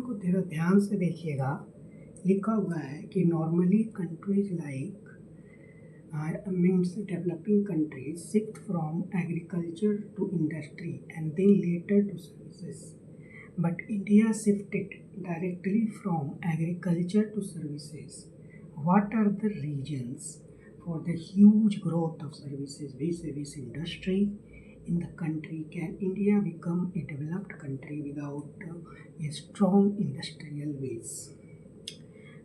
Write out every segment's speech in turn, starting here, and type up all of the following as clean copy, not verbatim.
को थोड़ा ध्यान से देखिएगा। लिखा हुआ है कि normally countries like means developing countries shift from agriculture to industry and then later to services. But India shifted directly from agriculture to services. What are the reasons for the huge growth of services vis-a-vis industry in the country? Can India become a developed country without a strong industrial base?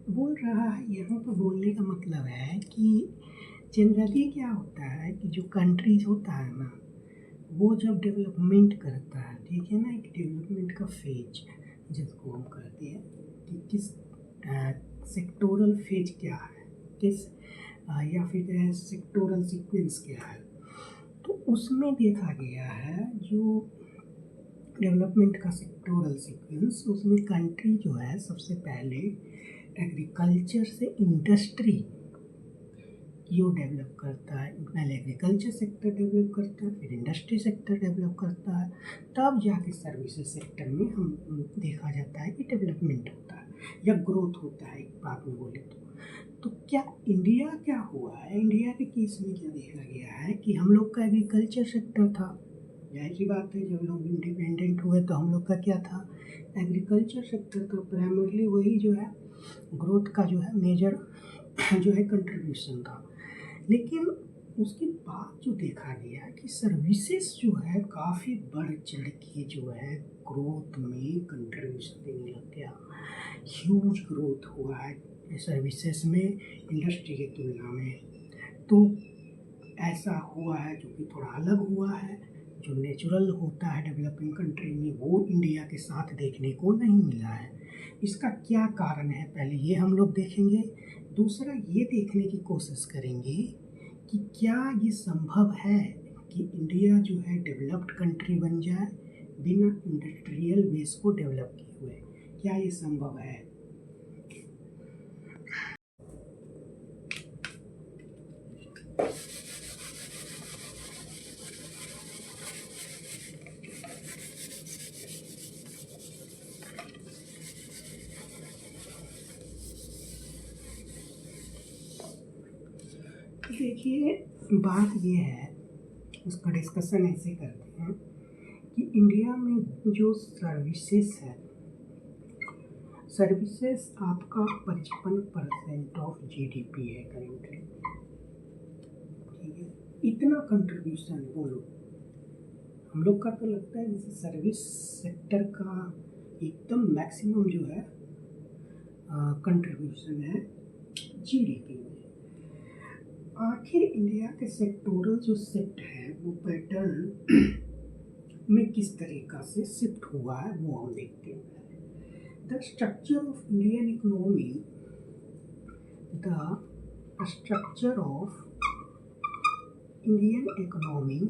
बोल रहा है, यहाँ पर बोलने का मतलब है कि जनरली क्या होता है कि जो कंट्रीज होता है ना, वो जब डेवलपमेंट करता है, ठीक है ना, एक डेवलपमेंट का फेज जिसको हम कहते हैं कि किस सेक्टोरल फेज क्या है, किस या फिर सेक्टोरल सीक्वेंस क्या है, तो उसमें देखा गया है जो डेवलपमेंट का सेक्टोरल सीक्वेंस, उसमें कंट्री जो है सबसे पहले एग्रीकल्चर से इंडस्ट्री यो डेवलप करता है। पहले एग्रीकल्चर सेक्टर डेवलप करता है, फिर इंडस्ट्री सेक्टर डेवलप करता है, तब जाके सर्विसेज सेक्टर में हम देखा जाता है कि डेवलपमेंट होता है या ग्रोथ होता है, एक बात में बोले तो क्या इंडिया क्या हुआ है, इंडिया के केस में क्या देखा गया है कि हम लोग का एग्रीकल्चर सेक्टर था। जाहिर सी बात है, जब लोग इंडिपेंडेंट हुए तो हम लोग का क्या था, एग्रीकल्चर सेक्टर। तो प्राइमरली वही जो है ग्रोथ का जो है मेजर जो है कंट्रीब्यूशन था। लेकिन उसके बाद जो देखा गया कि सर्विसेज जो है काफ़ी बढ़ चढ़ के जो है ग्रोथ में कंट्रीब्यूशन देने लग गया। ह्यूज ग्रोथ हुआ है सर्विसेज में इंडस्ट्री के तुलना में। तो ऐसा हुआ है जो कि थोड़ा अलग हुआ है, जो नेचुरल होता है डेवलपिंग कंट्री में, वो इंडिया के साथ देखने को नहीं मिला है। इसका क्या कारण है, पहले ये हम लोग देखेंगे। दूसरा ये देखने की कोशिश करेंगे कि क्या ये संभव है कि इंडिया जो है डेवलप्ड कंट्री बन जाए बिना इंडस्ट्रियल बेस को डेवलप किए हुए। क्या ये संभव है? देखिए, बात ये है, उसका डिस्कशन ऐसे करते हैं कि इंडिया में जो सर्विसेज है, सर्विसेज आपका 55% ऑफ GDP है करेंटली, ठीक है। इतना कंट्रीब्यूशन बोलो, हम लोग का तो लगता है जैसे सर्विस सेक्टर का एकदम मैक्सिमम जो है कंट्रीब्यूशन है GDP में। आखिर इंडिया के सेक्टोरल जो शिफ्ट है वो पैटर्न में किस तरीका से शिफ्ट हुआ है वो हम देखते हैं। The structure of Indian economy, the structure of Indian economy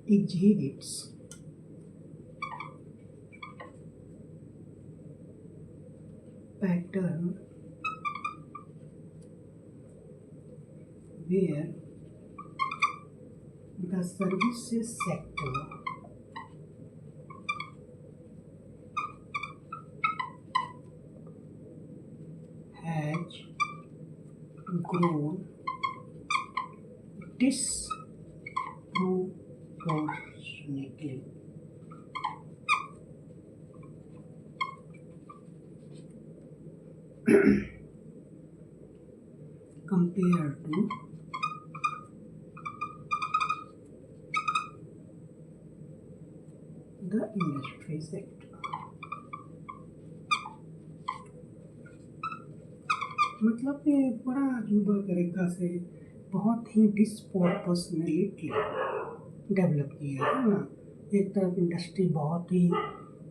exhibits pattern where the services sector has grown disproportionately compared to the industry sector। मतलब ये बड़ा अजूबा तरीका से बहुत ही डिस्प्रोपोर्शनलिटी डेवलप किया है ना। एक तरफ इंडस्ट्री बहुत ही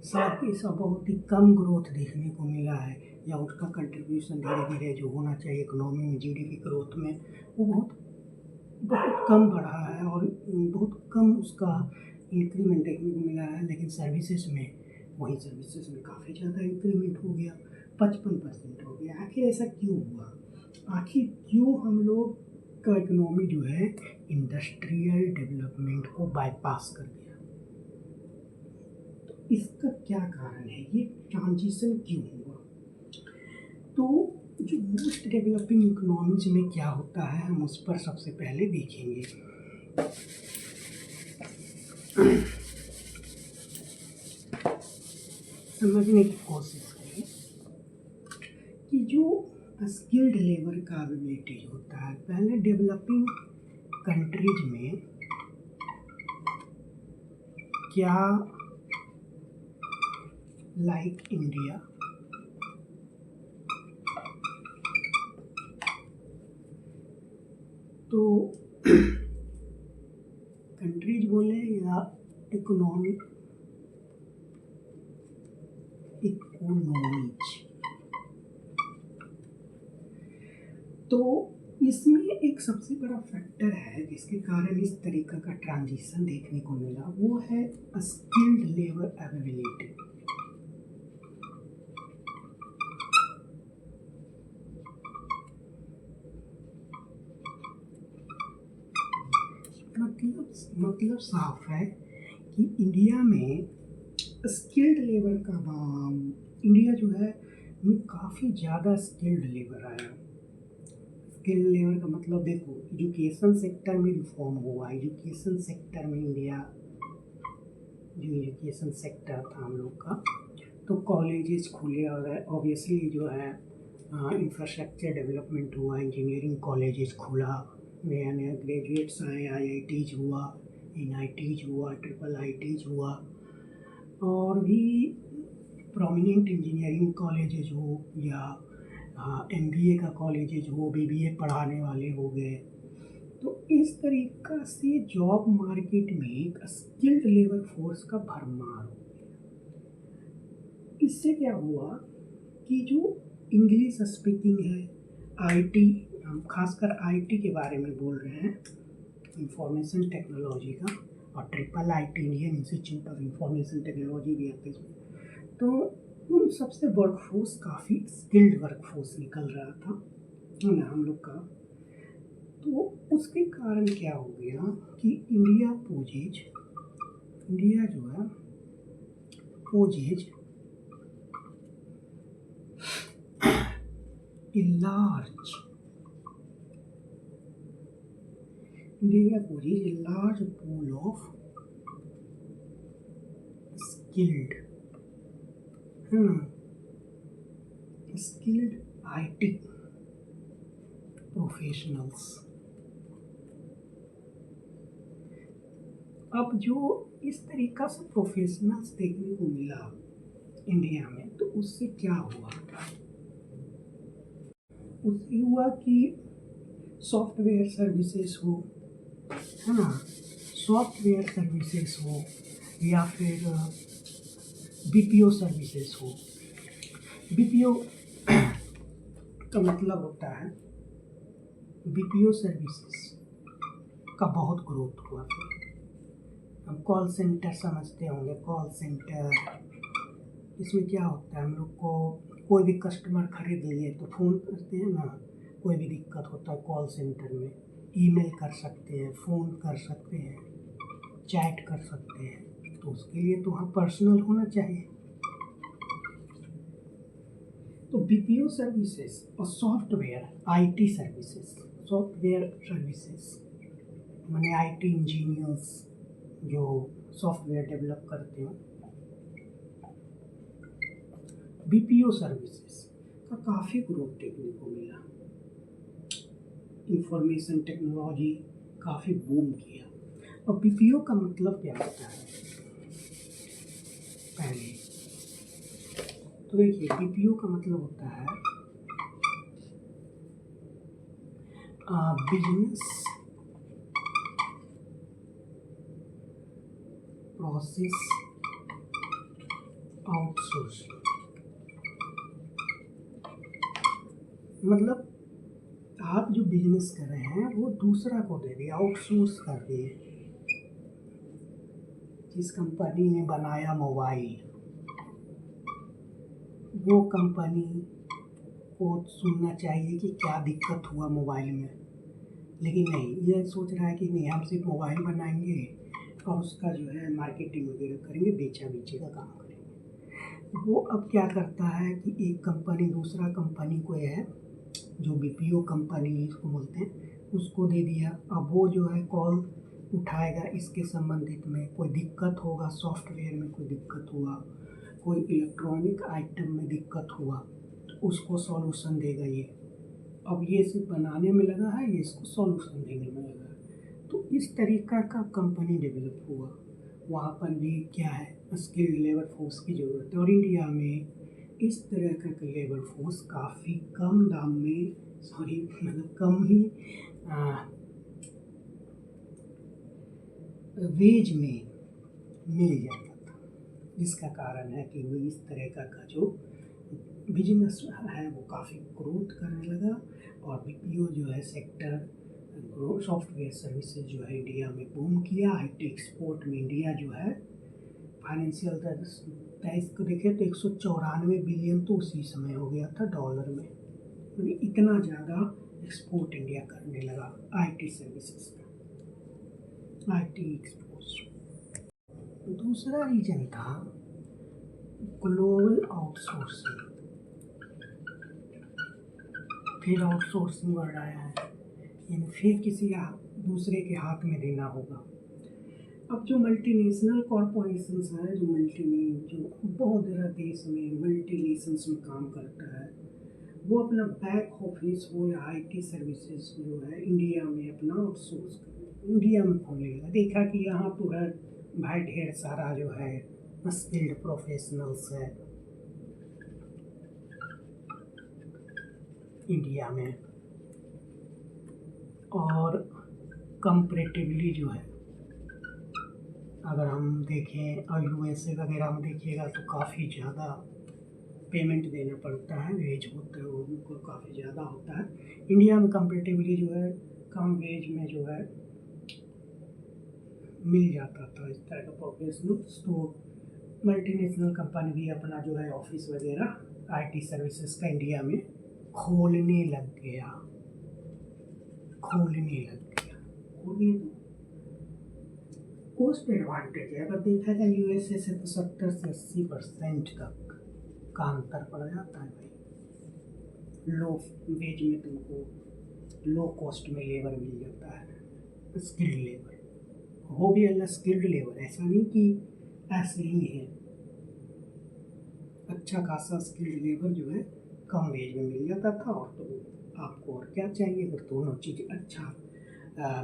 साथ ही सब बहुत ही कम ग्रोथ देखने को मिला है, या उसका कंट्रीब्यूशन धीरे धीरे जो होना चाहिए इकोनॉमी में GDP ग्रोथ में वो बहुत कम बढ़ा है और बहुत कम उसका इंक्रीमेंट देखने को मिला है। लेकिन सर्विसेज में काफ़ी ज़्यादा इंक्रीमेंट हो गया, 55% हो गया। आखिर ऐसा क्यों हुआ? आखिर क्यों हम लोग का इकोनॉमी जो है इंडस्ट्रियल डेवलपमेंट को बाईपास कर गया। तो इसका क्या कारण है, ये ट्रांजिशन क्यों हुआ? तो जो मोस्ट डेवलपिंग इकोनॉमीज में क्या होता है, हम उस पर सबसे पहले देखेंगे। समझने की कोशिश करें कि जो स्किल्ड लेबर का अवेलेबिलिटी होता है, पहले डेवलपिंग कंट्रीज में क्या, लाइक इंडिया, तो कंट्रीज बोले या इकोनॉमिक, तो इसमें एक सबसे बड़ा फैक्टर है जिसके कारण इस तरीका का ट्रांजिशन देखने को मिला, वो है स्किल्ड लेबर अवेलेबिलिटी। मतलब साफ है कि इंडिया में स्किल्ड लेबर का इंडिया जो है में काफ़ी ज़्यादा स्किल्ड लेबर आया। स्किल्ड लेबर का मतलब देखो, एजुकेशन सेक्टर में रिफॉर्म हुआ। एजुकेशन सेक्टर में इंडिया, जो एजुकेशन सेक्टर था हम लोग का, तो कॉलेजेस खुले और ऑब्वियसली जो है इंफ्रास्ट्रक्चर डेवलपमेंट हुआ, इंजीनियरिंग कॉलेजेस खुला, नया नया ग्रेजुएट्स आए, IITs हुआ, NITs हुआ, IIITs हुआ, और भी प्रोमिनेंट इंजीनियरिंग कॉलेजेस हो या MBA का कॉलेजेस हो, BBA पढ़ाने वाले हो गए। तो इस तरीका से जॉब मार्केट में एक स्किल्ड लेबर फोर्स का भरमार हो गया। इससे क्या हुआ कि जो इंग्लिश स्पीकिंग है, IT, हम खासकर IT के बारे में बोल रहे हैं, इंफॉर्मेशन टेक्नोलॉजी का, और IIIT Indian institute of information technology भी आते हैं, तो उन सबसे वर्कफोर्स काफ़ी स्किल्ड वर्कफोर्स निकल रहा था ना हम लोग का। तो उसके कारण क्या हो गया कि इंडिया जो है poses a large pool of skilled IT professionals. अब जो इस तरीका से प्रोफेशनल्स देखने को मिला इंडिया में, तो उससे क्या हुआ? उससे हुआ कि सॉफ्टवेयर सर्विसेज हो, है ना, सॉफ्टवेयर सर्विसेज हो या फिर BPO सर्विसेज हो। BPO का मतलब होता है, BPO सर्विसेज का बहुत ग्रोथ हुआ। हम कॉल सेंटर समझते होंगे, कॉल सेंटर, इसमें क्या होता है, हम लोग को कोई भी कस्टमर खरीद लिए तो फ़ोन करते हैं ना, कोई भी दिक्कत होता है कॉल सेंटर में, ईमेल कर सकते हैं, फ़ोन कर सकते हैं, चैट कर सकते हैं, तो उसके लिए तो वहाँ पर्सनल होना चाहिए। तो BPO सर्विसेज और सॉफ्टवेयर IT सर्विसेज माने IT इंजीनियर्स जो सॉफ्टवेयर डेवलप करते हो, BPO सर्विसेज का काफ़ी ग्रोथ देखने को मिला। इंफॉर्मेशन टेक्नोलॉजी काफ़ी बूम किया। और BPO का मतलब क्या होता है पहले तो देखिए, BPO का मतलब होता है बिजनेस प्रोसेस आउटसोर्सिंग। मतलब आप जो बिजनेस कर रहे हैं वो दूसरा को दे दिए, आउटसोर्स कर दिए। जिस कंपनी ने बनाया मोबाइल, वो कंपनी को सुनना चाहिए कि क्या दिक्कत हुआ मोबाइल में, लेकिन नहीं, ये सोच रहा है कि नहीं, हम सिर्फ मोबाइल बनाएंगे और उसका जो है मार्केटिंग वगैरह करेंगे, बेचा बेची का काम करेंगे। वो अब क्या करता है कि एक कंपनी दूसरा कंपनी को है, जो बीपीओ कंपनी इसको बोलते हैं, उसको दे दिया। अब वो जो है कॉल उठाएगा, इसके संबंधित में कोई दिक्कत होगा, सॉफ्टवेयर में कोई दिक्कत हुआ, कोई इलेक्ट्रॉनिक आइटम में दिक्कत हुआ, तो उसको सॉल्यूशन देगा ये। अब ये सिर्फ बनाने में लगा है, ये इसको सॉल्यूशन देने में लगा है। तो इस तरीका का कंपनी डेवलप हुआ। वहाँ पर भी क्या है, स्किल्ड लेबर फोर्स की ज़रूरत है, और इंडिया में इस तरह का लेबर फोर्स काफ़ी कम दाम में, मतलब कम ही वेज में मिल जाता था। जिसका कारण है कि वो इस तरह का जो बिजनेस है वो काफ़ी ग्रोथ करने लगा, और बीपीओ जो है सेक्टर सॉफ्टवेयर सर्विसेज जो है इंडिया में बूम किया। आईटी एक्सपोर्ट में इंडिया जो है फाइनेंशियल 23 को देखें तो 194 बिलियन तो उसी समय हो गया था डॉलर में। यानी इतना ज़्यादा एक्सपोर्ट इंडिया करने लगा आईटी सर्विसेज का, आईटी एक्सपोर्ट। दूसरा रीजन था ग्लोबल आउटसोर्सिंग। फिर आउटसोर्सिंग बढ़ रहा है, यानी फिर किसी दूसरे के हाथ में देना होगा। अब जो मल्टीनेशनल कॉरपोरेशंस हैं, जो बहुत ज़्यादा देश में मल्टीनेशंस में काम करता है, वो अपना बैक ऑफिस हो या आईटी सर्विसेज जो है इंडिया में अपना आउटसोर्स इंडिया में खोलने लगा। देखा कि यहाँ तो है भाई ढेर सारा जो है स्किल्ड प्रोफेशनल्स है इंडिया में, और कंपैरेटिवली जो है अगर हम देखें और यूएसए वगैरह में देखिएगा तो काफ़ी ज़्यादा पेमेंट देना पड़ता है, वेज होता है वो उनको काफ़ी ज़्यादा होता है। इंडिया में कंपैरेटिवली जो है कम वेज में जो है मिल जाता था इस तरह का प्रोफेशनल्स। तो मल्टीनेशनल कंपनी भी अपना जो है ऑफिस वगैरह आईटी सर्विसेज का इंडिया में खोलने लग गया। कॉस्ट एडवांटेज है, अगर देखा जाए यूएसए से तो 70 से 80% तक का अंतर पड़ जाता है भाई। लो वेज में तुमको लो कॉस्ट में लेबर मिल जाता है, स्किल्ड लेबर हो भी, अल्लाह स्किल्ड लेबर, ऐसा नहीं कि ऐसे ही है। अच्छा खासा स्किल्ड लेबर जो है कम वेज में मिल जाता था। और तो आपको और क्या चाहिए, अगर दोनों चीज़ अच्छा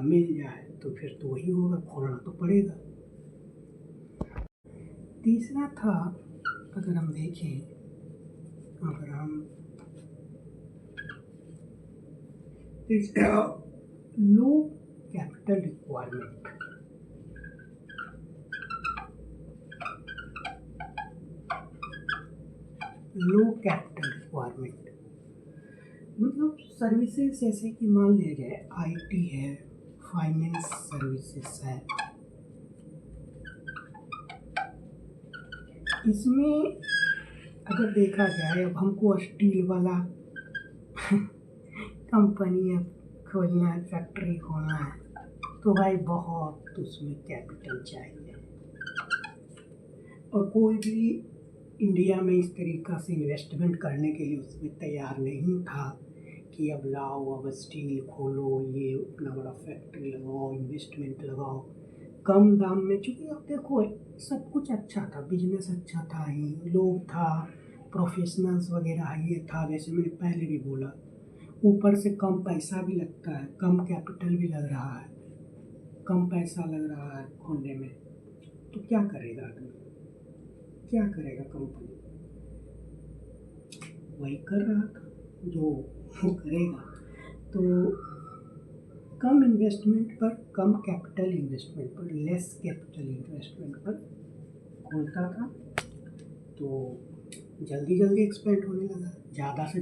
मिल जाए तो फिर तो वही होगा, खोलना तो पड़ेगा। तीसरा था, अगर हम देखें, अगर हम लो कैपिटल रिक्वायरमेंट। लो कैपिटल रिक्वायरमेंट मतलब सर्विसेज जैसे कि मान लिया जाए आईटी है, फाइनेंस सर्विसेज है, इसमें अगर देखा जाए, अब हमको स्टील वाला कंपनी अब खोलना है, फैक्ट्री खोलना है, तो भाई बहुत उसमें कैपिटल चाहिए। और कोई भी इंडिया में इस तरीक़ा से इन्वेस्टमेंट करने के लिए उसमें तैयार नहीं था कि अब लाओ, अब स्टील खोलो, ये इतना बड़ा फैक्ट्री लगाओ, इन्वेस्टमेंट लगाओ कम दाम में। चूँकि अब देखो सब कुछ अच्छा था, बिजनेस अच्छा था, ही लोग था, प्रोफेशनल्स वगैरह ये था, जैसे मैंने पहले भी बोला। ऊपर से कम पैसा भी लगता है, कम कैपिटल भी लग रहा है, कम पैसा लग रहा है खोलने में, तो क्या करेगा आदमी, क्या करेगा कंपनी? वही कर रहा था जो वो करेगा। तो कम इन्वेस्टमेंट पर, कम कैपिटल इन्वेस्टमेंट पर, लेस कैपिटल इन्वेस्टमेंट पर खोलता था, तो जल्दी जल्दी एक्सपेंड होने लगा। ज़्यादा से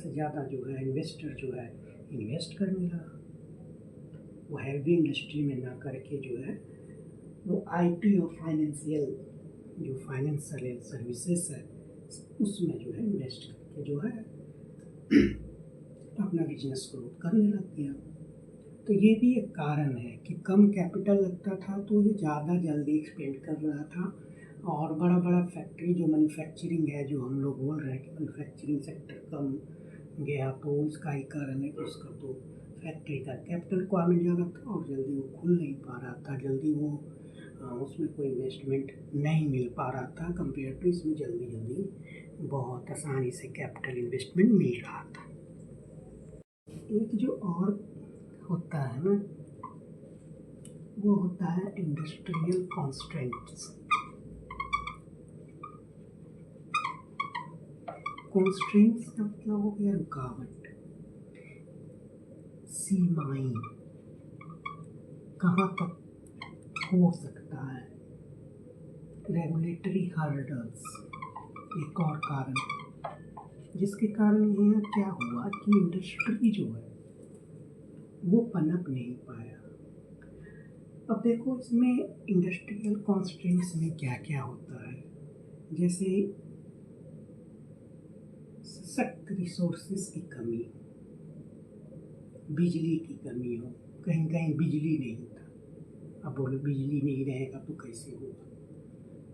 ज़्यादा जो है इन्वेस्टर जो है इन्वेस्ट करने लगा। वो हैवी इंडस्ट्री में ना करके जो है वो आईटी और फाइनेंशियल जो फाइनेंशियल सर्विसेज है उसमें जो है इन्वेस्ट करके जो है अपना बिजनेस ग्रोथ करने लग गया। तो ये भी एक कारण है कि कम कैपिटल लगता था तो ये ज़्यादा जल्दी एक्सपेंड कर रहा था, और बड़ा बड़ा फैक्ट्री जो मैन्युफैक्चरिंग है, जो हम लोग बोल रहे हैं कि मैन्युफैक्चरिंग सेक्टर कम गया, तो इसका ही कारण है कि उसका तो फैक्ट्री का कैपिटल रिक्वायरमेंट ज़्यादा था और जल्दी वो खुल नहीं पा रहा था, जल्दी वो उसमें कोई इन्वेस्टमेंट नहीं मिल पा रहा था कंपेयर टू इसमें जल्दी जल्दी बहुत आसानी से कैपिटल इन्वेस्टमेंट मिल रहा था। एक जो और होता है ना, वो होता है इंडस्ट्रियल कॉन्स्ट्रेंट्स। कॉन्स्ट्रेंट्स का मतलब हो गया रुकावट, सीमाएं, कहाँ तक हो सकता है, रेगुलेटरी हर्डल्स एक और कारण, जिसके कारण यहाँ क्या हुआ कि इंडस्ट्री जो है वो पनप नहीं पाया। अब देखो इसमें इंडस्ट्रियल कॉन्स्ट्रेंट्स में क्या क्या होता है, जैसे सख्त रिसोर्सेज की कमी, बिजली की कमी हो, कहीं कहीं बिजली नहीं था, अब बोलो बिजली नहीं रहेगा तो कैसे होगा,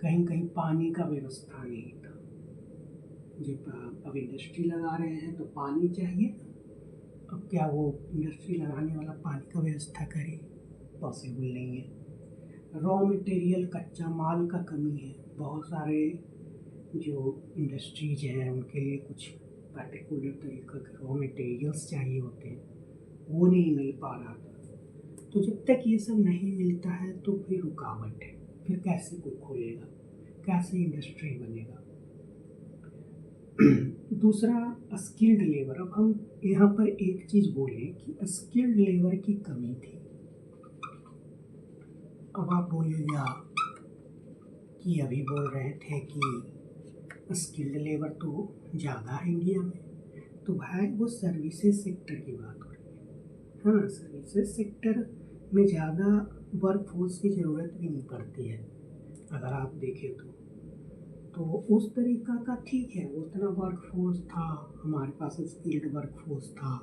कहीं कहीं पानी का व्यवस्था नहीं था, जब अब इंडस्ट्री लगा रहे हैं तो पानी चाहिए, अब क्या वो इंडस्ट्री लगाने वाला पानी का व्यवस्था करे, पॉसिबल नहीं है। रॉ मटेरियल कच्चा माल का कमी है, बहुत सारे जो इंडस्ट्रीज हैं उनके लिए कुछ पर्टिकुलर तरीक़े के रॉ मटेरियल्स चाहिए होते हैं, वो नहीं मिल पा रहा था। तो जब तक ये सब नहीं मिलता है तो फिर रुकावट है, फिर कैसे कोई खोलेगा, कैसे इंडस्ट्री बनेगा। दूसरा स्किल्ड लेबर, अब हम यहाँ पर एक चीज़ बोलें कि स्किल्ड लेबर की कमी थी। अब आप बोलिएगा कि अभी बोल रहे थे कि स्किल्ड लेबर तो ज़्यादा है इंडिया में, तो भाई वो सर्विसेज सेक्टर की बात हो रही है, हाँ सर्विसेज सेक्टर में ज़्यादा वर्क फोर्स की ज़रूरत भी नहीं पड़ती है अगर आप देखें तो उस तरीक़ा का ठीक है, उतना वर्क फोर्स था, हमारे पास स्किल्ड वर्क फोर्स था,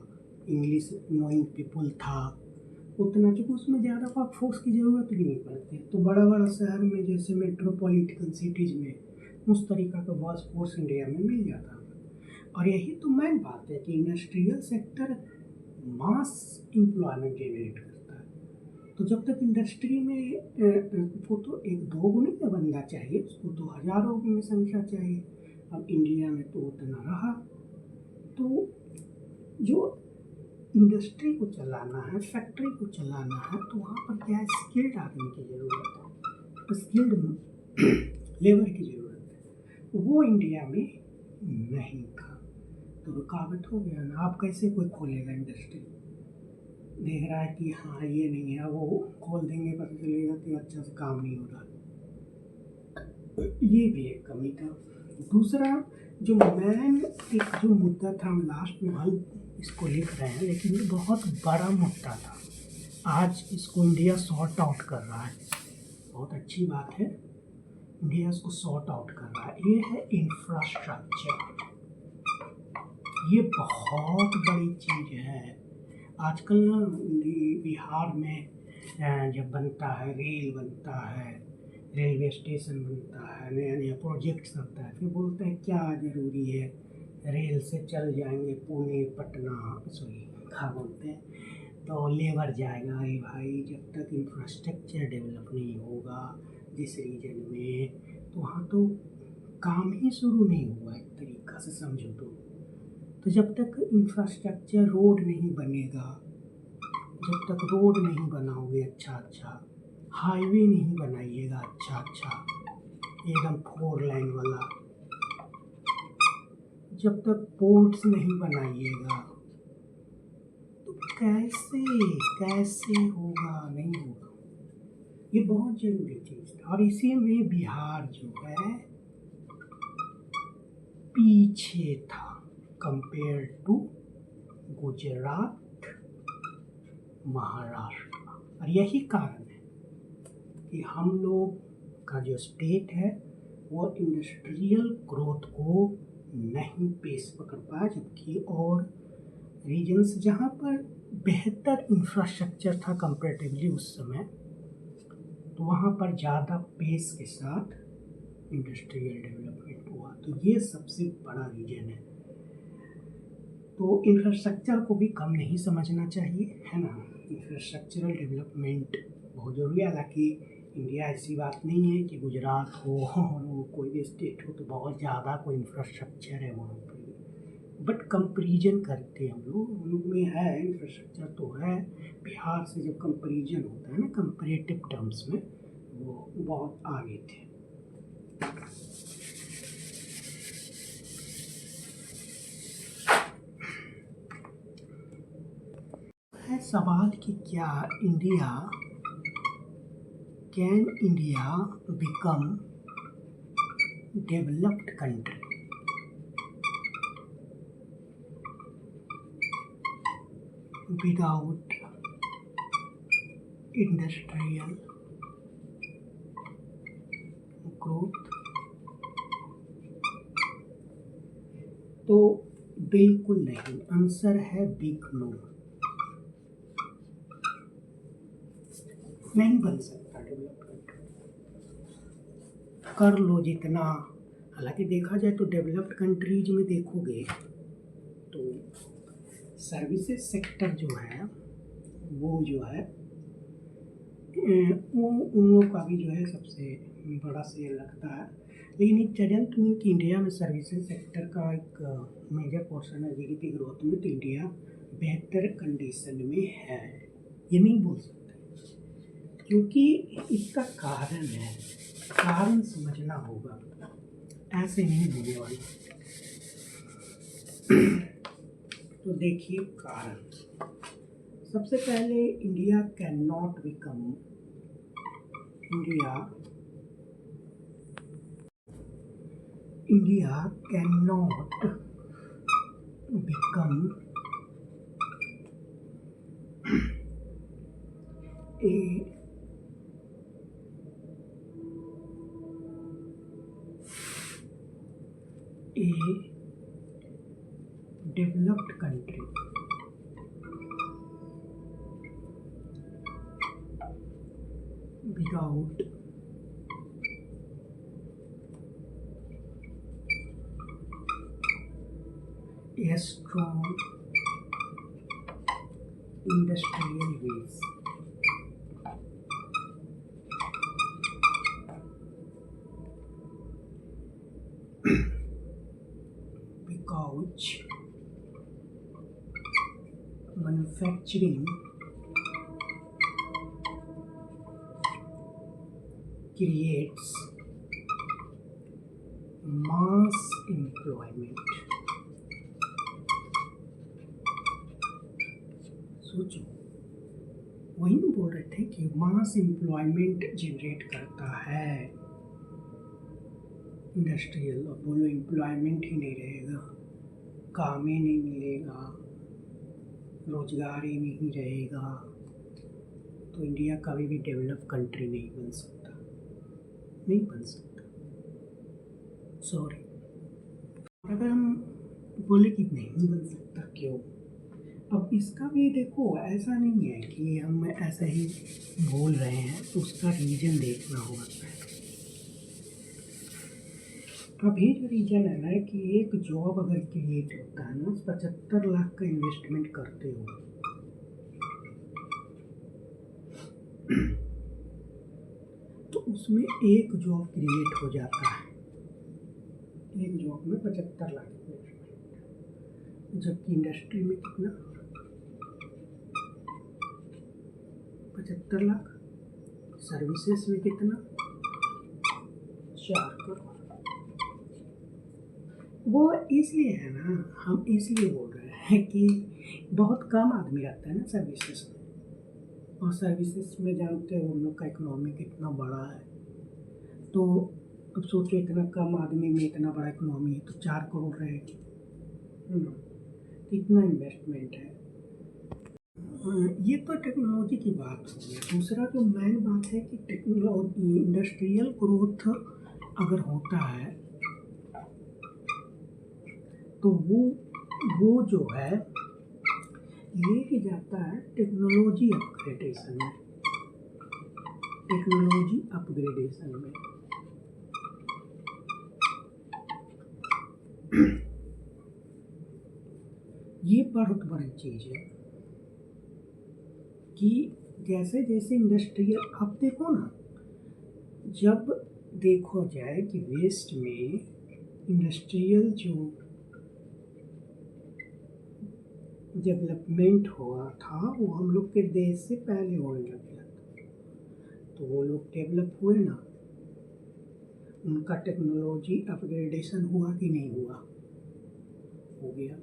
इंग्लिश नोइंग पीपल था, उतना चूँकि उसमें ज़्यादा वर्क फोर्स की ज़रूरत भी नहीं पड़ती। तो बड़ा बड़ा शहर में जैसे मेट्रोपॉलिटन सिटीज़ में उस तरीक़ा का वर्क फोर्स इंडिया में मिल जाता था। और यही तो मेन बात है कि इंडस्ट्रियल सेक्टर मास एम्प्लॉयमेंट जनरेट करता है। तो जब तक इंडस्ट्री में वो तो एक दो गुनी का बंदा चाहिए, उसको तो हज़ारों में संख्या चाहिए, अब इंडिया में तो उतना रहा। तो जो इंडस्ट्री को चलाना है, फैक्ट्री को चलाना है, तो वहाँ पर क्या है, स्किल्ड आदमी की ज़रूरत है, स्किल्ड लेबर की ज़रूरत है, वो इंडिया में नहीं था, तो रुकावट हो गया ना। आप कैसे कोई खोलेगा इंडस्ट्री, देख रहा है कि हाँ ये नहीं है, वो खोल देंगे पता चलेगा कि अच्छा से काम नहीं हो रहा, ये भी एक कमी था। दूसरा जो मैन एक जो मुद्दा था, हम लास्ट में हल इसको लिख रहे हैं, लेकिन ये बहुत बड़ा मुद्दा था, आज इसको इंडिया सॉर्ट आउट कर रहा है, बहुत अच्छी बात है, इंडिया इसको सॉर्ट आउट कर रहा है। ये है इंफ्रास्ट्रक्चर, ये बहुत बड़ी चीज़ है। आजकल ना बिहार में जब बनता है, रेल बनता है, रेलवे स्टेशन बनता है, नया नया प्रोजेक्ट्स बनता है, फिर बोलते हैं क्या ज़रूरी है, रेल से चल जाएंगे पुणे पटना, सॉरी क्या बोलते हैं, तो लेबर जाएगा। अरे भाई जब तक इंफ्रास्ट्रक्चर डेवलप नहीं होगा जिस रीजन में, तो वहाँ तो काम ही शुरू नहीं हुआ एक तरीक़ा से समझो तो जब तक इंफ्रास्ट्रक्चर रोड नहीं बनेगा, जब तक रोड नहीं बनाओगे अच्छा, हाईवे नहीं बनाइएगा अच्छा एकदम 4 लाइन वाला, जब तक पोर्ट्स नहीं बनाइएगा, तो कैसे होगा, नहीं होगा। ये बहुत ज़रूरी चीज़ था, और इसी में बिहार जो है पीछे था कंपेयर टू गुजरात, महाराष्ट्र। और यही कारण है कि हम लोग का जो स्टेट है वो इंडस्ट्रियल ग्रोथ को नहीं पेश पकड़ पाया, जबकि और रीजन्स जहाँ पर बेहतर इंफ्रास्ट्रक्चर था कंपेरेटिवली उस समय, तो वहाँ पर ज़्यादा पेस के साथ इंडस्ट्रियल डेवलपमेंट हुआ। तो ये सबसे बड़ा रीजन है। तो इंफ्रास्ट्रक्चर को भी कम नहीं समझना चाहिए, है ना। इंफ्रास्ट्रक्चरल डेवलपमेंट बहुत ज़रूरी है। हालांकि इंडिया ऐसी बात नहीं है कि गुजरात हो और कोई भी स्टेट हो तो बहुत ज़्यादा कोई इंफ्रास्ट्रक्चर है वहाँ पर, बट कंपेरिजन करते हैं हम लोग में है इंफ्रास्ट्रक्चर तो है। बिहार से जब कंपेरिजन होता है ना कंपेरेटिव टर्म्स में, वो बहुत आगे थे। है सवाल कि क्या can India become developed country without industrial growth? तो बिल्कुल नहीं, आंसर है बिग नो। नहीं बन सकता डेवलप्ड कंट्री, कर लो जितना। हालांकि देखा जाए तो डेवलप्ड कंट्रीज में देखोगे तो सर्विसेज सेक्टर जो है वो उन लोगों का भी जो है सबसे बड़ा शेयर लगता है। लेकिन इट डजंट मीन कि इंडिया में सर्विसेज सेक्टर का एक मेजर पोर्शन है जीडीपी ग्रोथ में, तो इंडिया बेहतर कंडीशन में है ये नहीं बोल सकते, क्योंकि इसका कारण है, कारण समझना होगा, ऐसे नहीं होने वाली। तो देखिए कारण, सबसे पहले India can not become a developed country without a strong industrial base. Because manufacturing creates mass employment. सोचो, वही बोल रहे थे कि मास एम्प्लॉयमेंट जनरेट करता है इंडस्ट्रियल। और बोलो एम्प्लॉयमेंट ही नहीं रहेगा, काम ही नहीं मिलेगा, रोजगार ही नहीं रहेगा, तो इंडिया कभी भी डेवलप कंट्री नहीं बन सकता, नहीं बन सकता। सॉरी, अगर हम बोले कि नहीं बन सकता क्यों, अब इसका भी देखो, ऐसा नहीं है कि हम ऐसा ही बोल रहे हैं, तो उसका रीजन देखना होगा। अभी जो रीजन है ना कि एक जॉब अगर क्रिएट होता है ना, 75 लाख का इन्वेस्टमेंट करते हो तो उसमें एक जॉब क्रिएट हो जाता है, एक जॉब में 75 लाख इन्वेस्टमेंट, जबकि इंडस्ट्री में कितना, 75 लाख, सर्विसेज में कितना, 4 करोड़। वो इसलिए है ना, हम इसलिए बोल रहे हैं कि बहुत कम आदमी रहता है ना सर्विसेज में, और सर्विसेज में जानते हो हम लोग का इकोनॉमी कितना बड़ा है। तो अब सोचो इतना कम आदमी में इतना बड़ा इकोनॉमी है, तो 4 करोड़ रहेगी, इतना इन्वेस्टमेंट है। ये तो टेक्नोलॉजी की बात हो गई। दूसरा जो मेन बात है कि टेक्नोलॉजी इंडस्ट्रियल ग्रोथ अगर होता है तो वो जो है लेके जाता है टेक्नोलॉजी अपग्रेडेशन में। टेक्नोलॉजी अपग्रेडेशन में ये बहुत बड़ी चीज़ है कि जैसे जैसे इंडस्ट्रियल, आप देखो ना, जब देखो जाए कि वेस्ट में इंडस्ट्रियल जो डेवलपमेंट हुआ था वो हम लोग के देश से पहले होने लग गया था। तो वो लोग डेवलप हुए ना, उनका टेक्नोलॉजी अपग्रेडेशन हुआ कि नहीं हुआ? हो गया।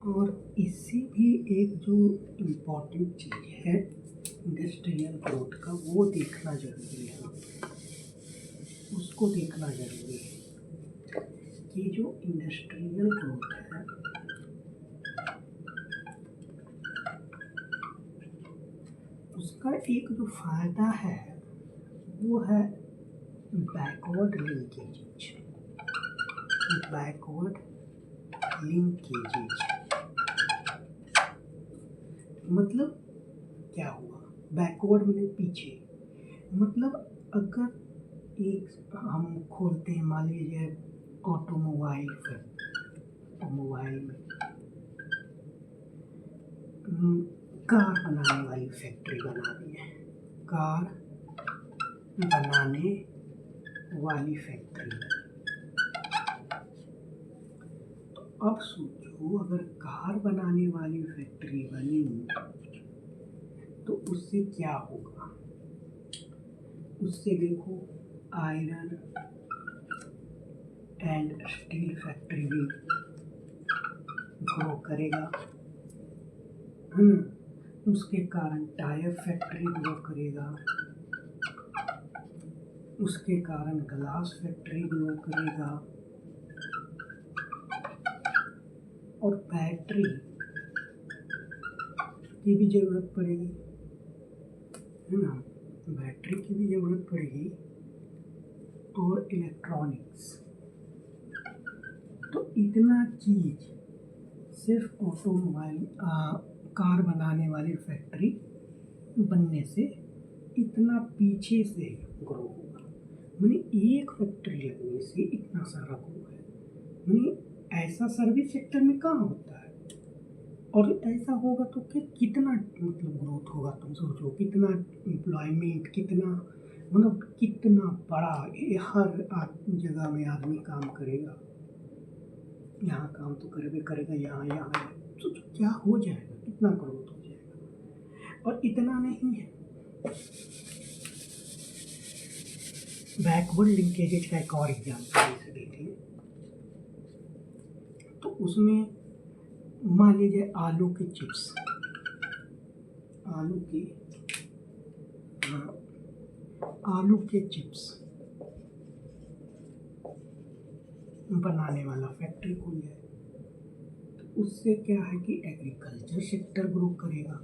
और इससे भी एक जो इम्पोर्टेंट चीज़ है इंडस्ट्रियल ग्रोथ का, वो देखना जरूरी है, उसको देखना जरूरी है कि जो इंडस्ट्रियल ग्रोथ है उसका एक जो फायदा है वो है बैकवर्ड लिंकेजेज। बैकवर्ड लिंकेजेज मतलब क्या हुआ? बैकवर्ड में पीछे, मतलब अगर एक हम खोलते हैं, मान लीजिए ऑटोमोबाइल में कार बनाने वाली फैक्ट्री बना दी है, कार बनाने वाली फैक्ट्री। तो अब सोचो, अगर कार बनाने वाली फैक्ट्री बनी तो उससे क्या होगा? उससे देखो आयरन एंड स्टील फैक्ट्री भी ग्रो करेगा, उसके कारण टायर फैक्ट्री ग्रो करेगा, उसके कारण ग्लास फैक्ट्री ग्रो करेगा, और बैटरी की भी ज़रूरत पड़ेगी, है ना? बैटरी की भी ज़रूरत पड़ेगी और इलेक्ट्रॉनिक्स। तो इतना चीज़ सिर्फ ऑटोमोबाइल कार बनाने वाली फैक्ट्री बनने से इतना पीछे से ग्रो होगा। मैंने एक फैक्ट्री लगने से इतना सारा ग्रो है। मैंने ऐसा सर्विस सेक्टर में कहाँ होता है? और ऐसा होगा तो कितना मतलब ग्रोथ होगा? तुम सोचो कितना एम्प्लॉयमेंट, कितना मतलब कितना बड़ा, हर जगह में आदमी काम करेगा, यहाँ काम तो करेगा, यहाँ तो क्या हो जाएगा, कितना ग्रोथ हो जाएगा। और इतना नहीं है, बैकवर्ड लिंकेजेज का एक और एग्जाम्पल इसे देखिए। तो उसमें मान लीजिए आलू के चिप्स, आलू के चिप्स बनाने वाला फैक्ट्री खुल जाए तो उससे क्या है कि एग्रीकल्चर सेक्टर ग्रो करेगा,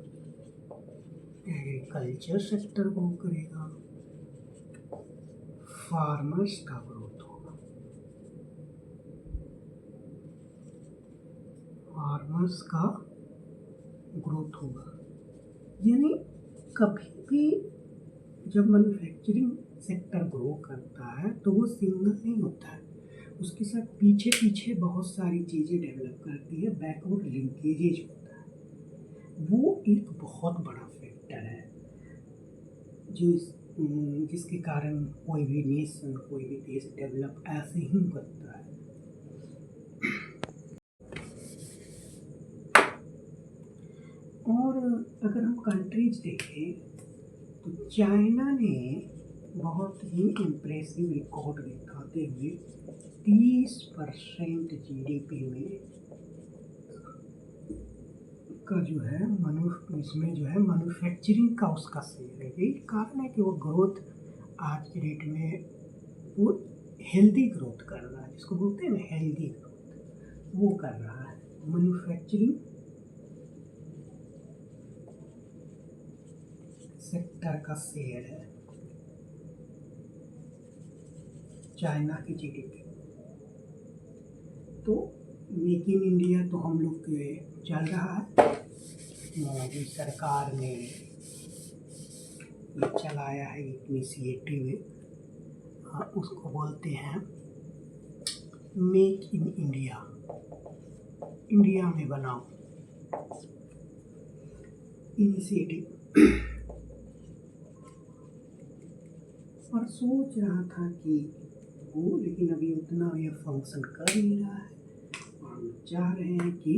फार्मर्स का ग्रोथ होगा, यानी कभी भी जब मैन्युफैक्चरिंग सेक्टर ग्रो करता है तो वो सिंगल नहीं होता है, उसके साथ पीछे पीछे बहुत सारी चीज़ें डेवलप करती है, बैकवर्ड लिंकेजेज होता है। वो एक बहुत बड़ा फैक्टर है जिसके कारण कोई भी नेशन, कोई भी देश डेवलप ऐसे ही करता है। और अगर हम कंट्रीज देखें तो चाइना ने बहुत ही इम्प्रेसिव रिकॉर्ड दिखाते हुए 30% जीडीपी में का जो है इसमें जो है मैन्युफैक्चरिंग का उसका शेयर है। यही कारण है कि वो ग्रोथ आज की डेट में वो हेल्दी ग्रोथ कर रहा है, जिसको बोलते हैं ना हेल्दी ग्रोथ, वो कर रहा है। मैन्युफैक्चरिंग सेक्टर का शेयर है चाइना की जीडीपी। तो मेक इन इंडिया तो हम लोग के चल रहा है। मोदी सरकार ने ये चलाया है एक इनिशिएटिव, उसको बोलते हैं मेक इन इंडिया, इंडिया में बनाओ इनिशिएटिव। और सोच रहा था कि वो, लेकिन अभी उतना ये फंक्शन कर नहीं रहा है। और हम चाह रहे हैं कि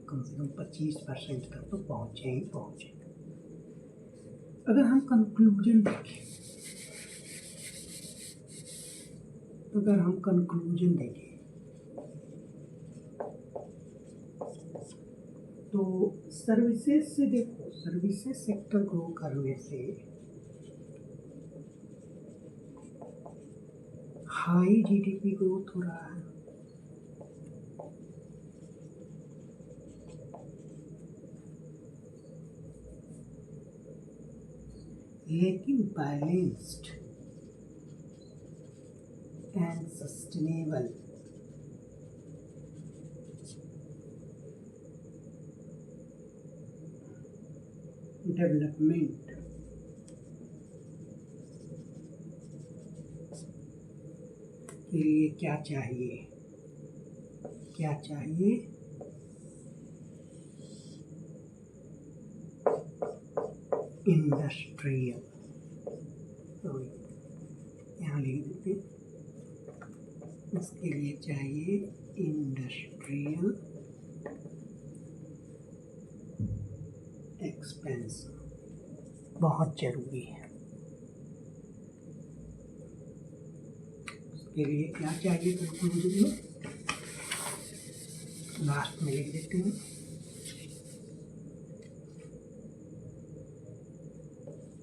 कम से कम 25% तक तो पहुँचे ही पहुँचे। अगर हम कंक्लूजन देखें, तो सर्विसेज से देखो, सर्विसेज सेक्टर ग्रो करने से हाई जीडीपी ग्रोथ हो रहा है। लेकिन बैलेंस्ड एंड सस्टेनेबल डेवलपमेंट के लिए क्या चाहिए? इंडस्ट्रियल, तो यहाँ लिख देते हैं, इसके लिए चाहिए इंडस्ट्रियल एक्सपेंशन, बहुत जरूरी है। उसके लिए क्या चाहिए कंक्लूजन में, लास्ट में लिख देते हैं,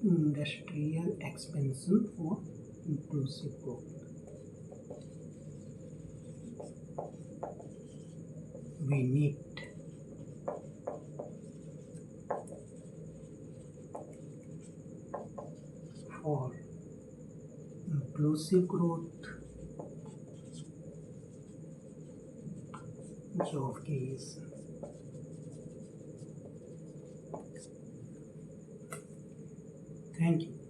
industrial expansion for inclusive growth. We need for inclusive growth, job creation. Thank you.